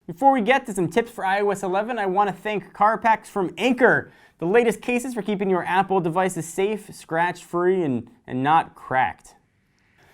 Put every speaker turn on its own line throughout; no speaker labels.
Before we get to some tips for iOS 11, I want to thank CarPacks from Anker, the latest cases for keeping your Apple devices safe, scratch-free, and not cracked.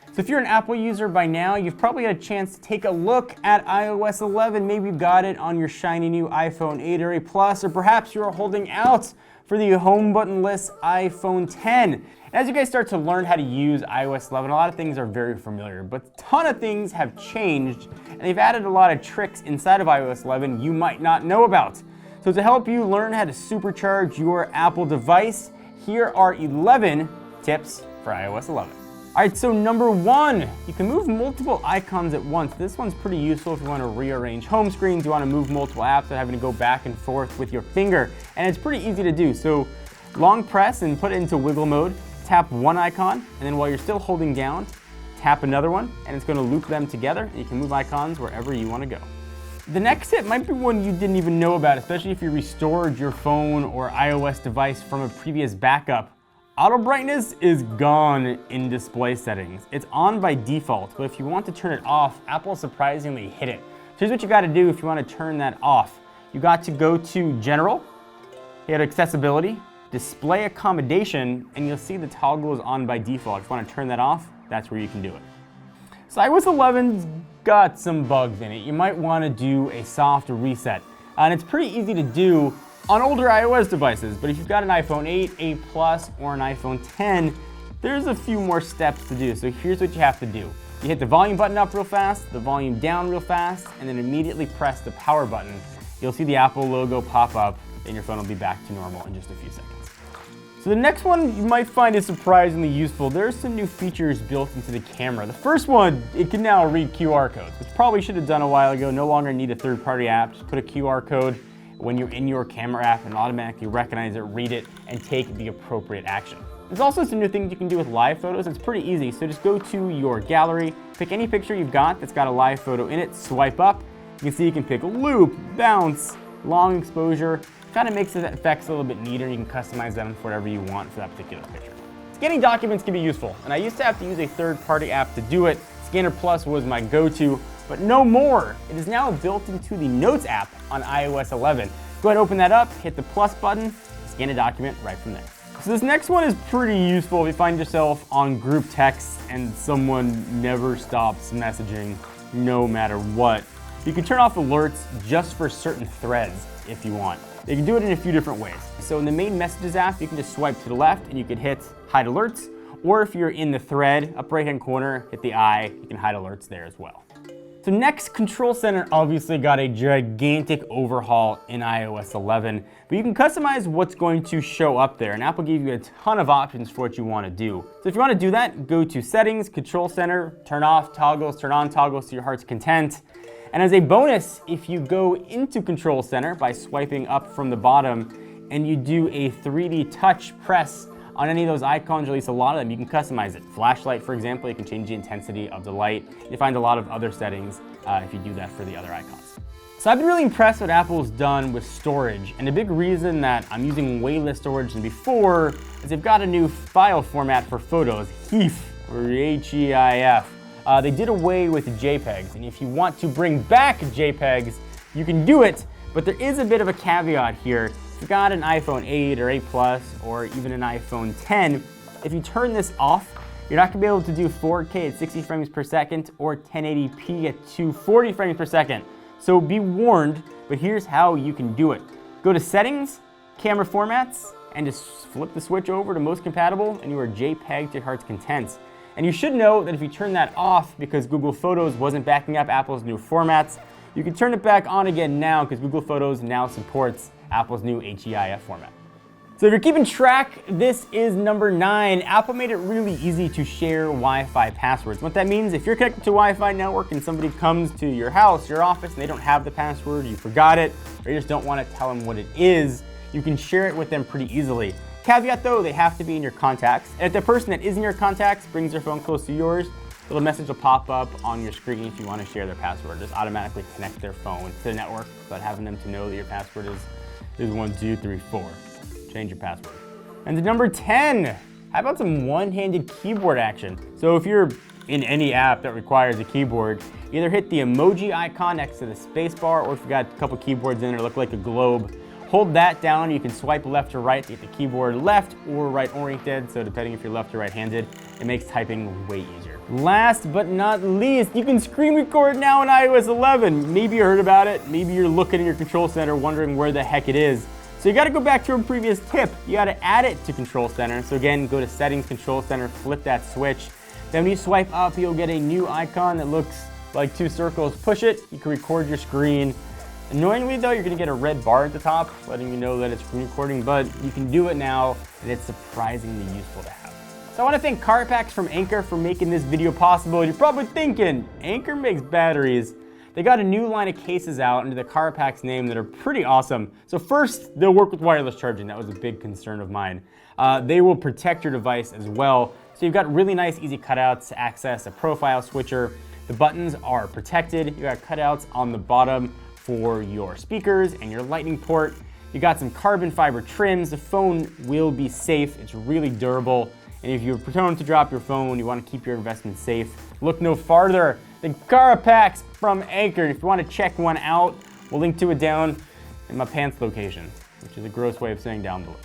So if you're an Apple user by now, you've probably had a chance to take a look at iOS 11. Maybe you've got it on your shiny new iPhone 8 or 8 Plus, or perhaps you're holding out for the home button-less iPhone 10. As you guys start to learn how to use iOS 11, a lot of things are very familiar, but a ton of things have changed, and they've added a lot of tricks inside of iOS 11 you might not know about. So to help you learn how to supercharge your Apple device, here are 11 tips for iOS 11. All right, so number 1, you can move multiple icons at once. This one's pretty useful if you want to rearrange home screens, you want to move multiple apps without having to go back and forth with your finger, and it's pretty easy to do. So long press and put it into wiggle mode, tap one icon, and then while you're still holding down, tap another one, and it's going to loop them together, and you can move icons wherever you want to go. The next tip might be one you didn't even know about, especially if you restored your phone or iOS device from a previous backup. Auto brightness is gone in display settings. It's on by default, but if you want to turn it off, Apple surprisingly hid it. So here's what you got to do if you want to turn that off. You got to go to General, hit Accessibility, Display Accommodation, and you'll see the toggle is on by default. If you want to turn that off, that's where you can do it. So iOS 11's got some bugs in it. You might want to do a soft reset. And it's pretty easy to do on older iOS devices, but if you've got an iPhone 8, 8 Plus, or an iPhone 10, there's a few more steps to do. So here's what you have to do. You hit the volume button up real fast, the volume down real fast, and then immediately press the power button. You'll see the Apple logo pop up, and your phone will be back to normal in just a few seconds. So the next one you might find is surprisingly useful. There are some new features built into the camera. The first one, it can now read QR codes, which probably should have done a while ago. No longer need a third-party app. Just put a QR code when you're in your camera app and automatically recognize it, read it, and take the appropriate action. There's also some new things you can do with live photos. It's pretty easy. So just go to your gallery, pick any picture you've got that's got a live photo in it, swipe up. You can see you can pick loop, bounce, long exposure. Kind of makes the effects a little bit neater. You can customize them for whatever you want for that particular picture. Scanning documents can be useful, and I used to have to use a third-party app to do it. Scanner Plus was my go-to, but no more. It is now built into the Notes app on iOS 11. Go ahead and open that up, hit the plus button, scan a document right from there. So this next one is pretty useful if you find yourself on group text and someone never stops messaging no matter what. You can turn off alerts just for certain threads if you want. You can do it in a few different ways. So in the main messages app, you can just swipe to the left and you can hit hide alerts, or if you're in the thread, up right-hand corner, hit the eye, you can hide alerts there as well. So next, Control Center obviously got a gigantic overhaul in iOS 11, but you can customize what's going to show up there, and Apple gave you a ton of options for what you want to do. So if you want to do that, go to Settings, Control Center, turn off toggles, turn on toggles to your heart's content. And as a bonus, if you go into Control Center by swiping up from the bottom and you do a 3D touch press on any of those icons, or at least a lot of them, you can customize it. Flashlight, for example, you can change the intensity of the light. You find a lot of other settings if you do that for the other icons. So I've been really impressed with what Apple's done with storage, and a big reason that I'm using way less storage than before is they've got a new file format for photos, HEIF, or H-E-I-F. They did away with JPEGs, and if you want to bring back JPEGs, you can do it, but there is a bit of a caveat here. If you've got an iPhone 8 or 8 Plus, or even an iPhone 10, if you turn this off, you're not gonna be able to do 4K at 60 frames per second or 1080p at 240 frames per second. So be warned, but here's how you can do it. Go to Settings, Camera Formats, and just flip the switch over to Most Compatible, and you are JPEG to your heart's content. And you should know that if you turn that off because Google Photos wasn't backing up Apple's new formats, you can turn it back on again now because Google Photos now supports Apple's new HEIF format. So if you're keeping track, this is number 9. Apple made it really easy to share Wi-Fi passwords. What that means, if you're connected to a Wi-Fi network and somebody comes to your house, your office, and they don't have the password, you forgot it, or you just don't want to tell them what it is, you can share it with them pretty easily. Caveat though, they have to be in your contacts. And if the person that is in your contacts brings their phone close to yours, a little message will pop up on your screen if you want to share their password. Just automatically connect their phone to the network without having them to know that your password is 1, 2, 3, 4. Change your password. And to number 10, how about some one-handed keyboard action? So if you're in any app that requires a keyboard, either hit the emoji icon next to the spacebar, or if you've got a couple keyboards in there that look like a globe, hold that down. You can swipe left or right to get the keyboard left or right oriented, so depending if you're left or right-handed, it makes typing way easier. Last but not least, you can screen record now in iOS 11. Maybe you heard about it, maybe you're looking at your control center wondering where the heck it is. So you gotta go back to a previous tip. You gotta add it to Control Center. So again, go to Settings, Control Center, flip that switch. Then when you swipe up, you'll get a new icon that looks like two circles. Push it, you can record your screen. Annoyingly though, you're gonna get a red bar at the top, letting you know that it's screen recording, but you can do it now, and it's surprisingly useful to have. So I wanna thank Carpacks from Anker for making this video possible. You're probably thinking, Anker makes batteries. They got a new line of cases out under the Carpacks name that are pretty awesome. So first, they'll work with wireless charging. That was a big concern of mine. They will protect your device as well. So you've got really nice, easy cutouts to access a profile switcher. The buttons are protected. You got cutouts on the bottom for your speakers and your lightning port. You got some carbon fiber trims. The phone will be safe. It's really durable. And if you're prone to drop your phone, you want to keep your investment safe, look no farther than Carpacks from Anker. If you want to check one out, we'll link to it down in my pants location, which is a gross way of saying down below.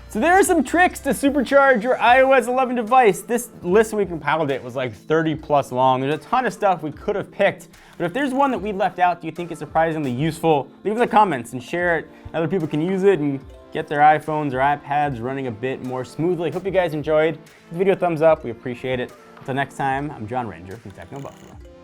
So there are some tricks to supercharge your iOS 11 device. This list when we compiled it was like 30 plus long. There's a ton of stuff we could have picked, but if there's one that we left out do you think is surprisingly useful, leave it in the comments and share it. Other people can use it and get their iPhones or iPads running a bit more smoothly. Hope you guys enjoyed. Give the video a thumbs up, we appreciate it. Until next time, I'm John Ranger from Techno Buffalo.